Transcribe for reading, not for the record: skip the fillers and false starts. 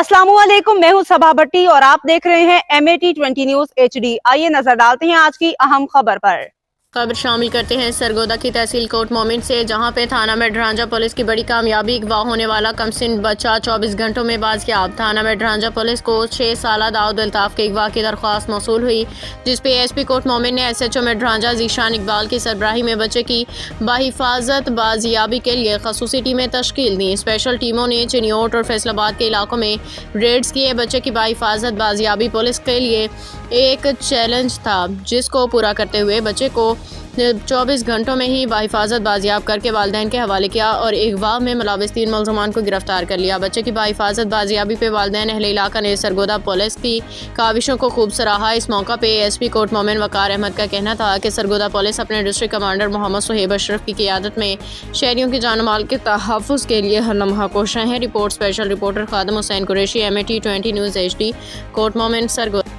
अस्सलामुअलैकुम, मैं हूं सबा भट्टी और आप देख रहे हैं MAT20 न्यूज HD। आइए नजर डालते हैं आज की अहम खबर पर। खबर शामिल करते हैं सरगोदा की तहसील कोट मोमिन से, जहां पे थाना मेडरांजा पुलिस की बड़ी कामयाबी, अगवा होने वाला कमसिन बच्चा 24 घंटों में बाजियाब। थाना मेडरांजा पुलिस को 6 साल दाऊद अल्ताफ के अगवा की दरख्वास्त मौसूल हुई, जिस पे SP कोट मोमिन ने SHO मेडरांजा जीशान इकबाल की सरबराही में बच्चे की बाहिफाजत बाजियाबी के लिए खसूसी टीमें तश्कील दी। स्पेशल टीमों ने चिनियोट और फैसलाबाद के इलाकों में रेड्स किए। बच्चे की बाहिफाजत बाजियाबी पुलिस के लिए एक चैलेंज था, जिसको पूरा करते हुए बच्चे को 24 घंटों में ही बाहिफाजत बाजियाब करके वालिदैन के हवाले किया और अगवा में मुलविस 3 मुलजमान को गिरफ्तार कर लिया। बच्चे की बाहिफाजत बाजियाबी पे वालिदैन अहले इलाका ने सरगोदा पुलिस की काविशों को खूब सराहा। इस मौका पे SP कोट मोमिन वकार अहमद का कहना था कि सरगोदा पुलिस अपने डिस्ट्रिक्ट कमांडर मोहम्मद सुहेब अशरफ की क़ियादत में शहरियों की जान माल के तहफ़्फ़ुज़ के लिए हर लम्हा कोशिश है। Report special reporter Khadam Hussain Qureshi, MAT20 news HD, Kot Momin, Sargodha.